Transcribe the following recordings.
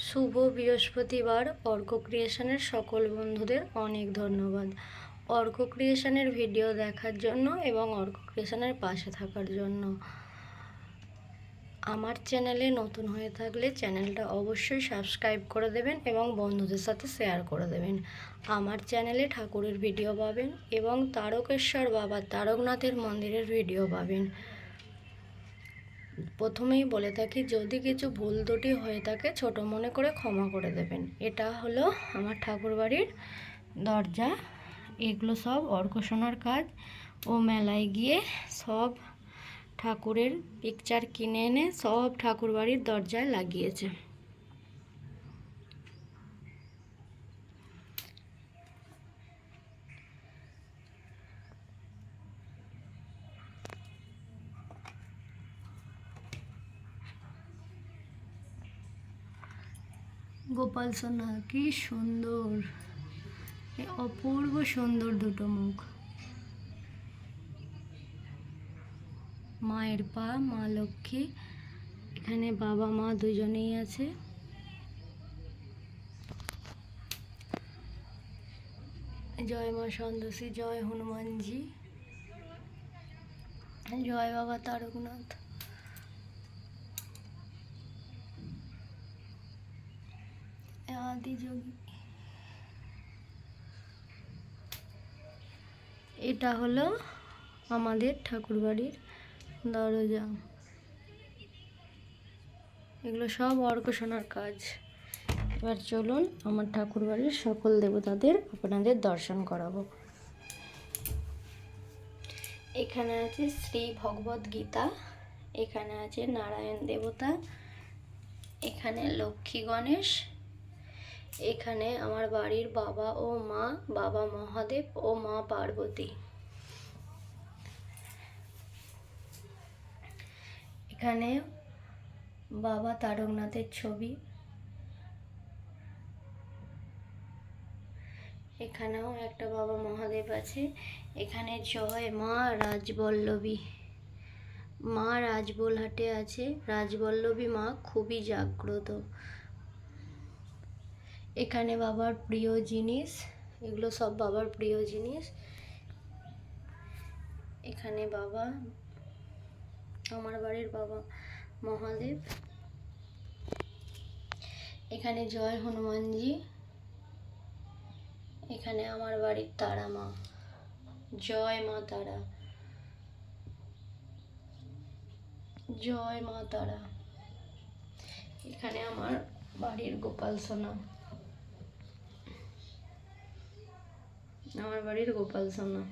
শুভ বৃহস্পতিবার। অর্ক ক্রিয়েশনের সকল বন্ধুদের অনেক ধন্যবাদ অর্ক ক্রিয়েশনের ভিডিও দেখার জন্য এবং অর্ক ক্রিয়েশনের পাশে থাকার জন্য। আমার চ্যানেলে নতুন হয়ে থাকলে চ্যানেলটা অবশ্যই সাবস্ক্রাইব করে দেবেন এবং বন্ধুদের সাথে শেয়ার করে দেবেন। আমার চ্যানেলে ঠাকুরের ভিডিও পাবেন এবং তারকেশ্বর বাবা তারকনাথের মন্দিরের ভিডিও পাবেন। প্রথমেই বলে থাকি, যদি কিছু ভুল ত্রুটি হয়ে থাকে ছোট মনে করে ক্ষমা করে দেবেন। এটা হলো আমার ঠাকুরবাড়ির দরজা। এগুলো সব অর্কসোনার কাজ। ও মেলায় গিয়ে সব ঠাকুরের পিকচার কিনে এনে সব ঠাকুরবাড়ির দরজায় লাগিয়েছে। গোপাল সোনা কি সুন্দর, অপূর্ব সুন্দর দুটো মুখ। মায়ের পা, মা লক্ষ্মী, এখানে বাবা মা দুজনেই আছে। জয় মা সন্তোষী, জয় হনুমানজি, জয় বাবা তারকনাথ। আদিযোগী। এটা হলো আমাদের ঠাকুরবাড়ির দরজা। এগুলো সব অর্কসোনার কাজ। এবার চলুন আমার ঠাকুরবাড়ির সকল দেবতাদের আপনাদের দর্শন করাবো। এখানে আছে শ্রী ভগবদ গীতা, এখানে আছে নারায়ণ দেবতা, এখানে লক্ষ্মী গণেশ, এখানে আমার বাড়ির বাবা ও মা, বাবা মহাদেব ও মা পার্বতী। এখানে বাবা তারকনাথের ছবি। এখানেও একটা বাবা মহাদেব আছে। এখানে জয় মা রাজবল্লভী, মা রাজবোলহাটে আছে। রাজবল্লভী মা খুবই জাগ্রত। এখানে বাবার প্রিয় জিনিস, এগুলো সব বাবার প্রিয় জিনিস। এখানে বাবা, আমার বাড়ির বাবা মহাদেব। এখানে জয় হনুমানজি। এখানে আমার বাড়ির তারা মা, জয় মা তারা, জয় মা তারা। এখানে আমার বাড়ির গোপাল সোনা, আমার বাড়ির গোপাল সোনা।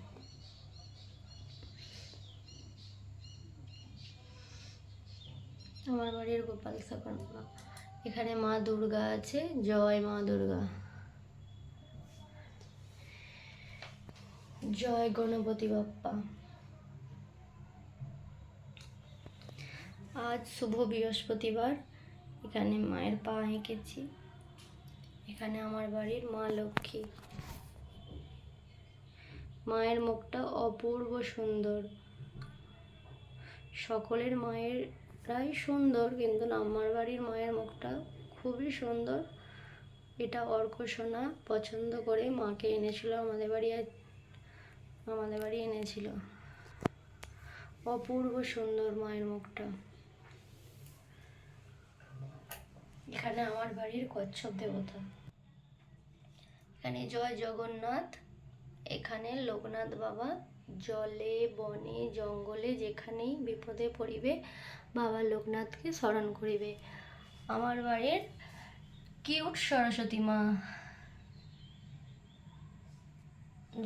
আমার বাড়ির গোপাল সোনা। এখানে মা দুর্গা আছে, জয় মা দুর্গা, জয় গণপতি বাপ্পা। আজ শুভ বৃহস্পতিবার। এখানে মায়ের পা এঁকেছি। এখানে আমার বাড়ির মা লক্ষ্মী। মায়ের মুখটা অপূর্ব সুন্দর। সকলের মায়েরাই সুন্দর, কিন্তু আমার বাড়ির মায়ের মুখটা খুবই সুন্দর। এটা অর্কসোনা পছন্দ করে মাকে এনেছিল আমাদের বাড়ি এনেছিল। অপূর্ব সুন্দর মায়ের মুখটা। এখানে আমার বাড়ির কচ্ছপ দেবতা। এখানে জয় জগন্নাথ। এখানে লোকনাথ বাবা জলে বনে জঙ্গলে যেখানেই বিপদে পড়িবে বাবা লোকনাথকে স্মরণ করিবে। আমার বাড়ির কিউট সরস্বতী মা,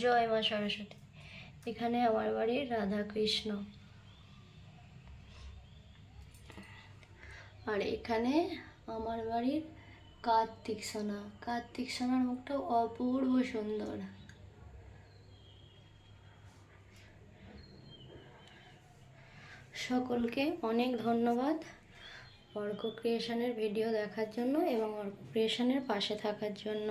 জয় মা সরস্বতী। এখানে আমার বাড়ির রাধা কৃষ্ণ। আর এখানে আমার বাড়ির কার্তিক সোনা। কার্তিক সোনার মুখটা অপূর্ব সুন্দর। সকলকে অনেক ধন্যবাদ অর্ক ক্রিয়েশনের ভিডিও দেখার জন্য এবং অর্ক ক্রিয়েশনের পাশে থাকার জন্য।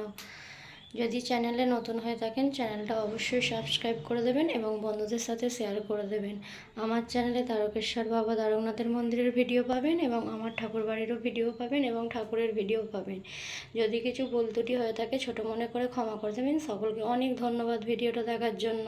যদি চ্যানেলে নতুন হয়ে থাকেন চ্যানেলটা অবশ্যই সাবস্ক্রাইব করে দেবেন এবং বন্ধুদের সাথে শেয়ার করে দেবেন। আমার চ্যানেলে তারকেশ্বর বাবা দ্বারকনাথের মন্দিরের ভিডিও পাবেন এবং আমার ঠাকুরবাড়িরও ভিডিও পাবেন এবং ঠাকুরের ভিডিও পাবেন। যদি কিছু ভুল ত্রুটি হয়ে থাকে ছোটো মনে করে ক্ষমা করে দেবেন। সকলকে অনেক ধন্যবাদ ভিডিওটা দেখার জন্য।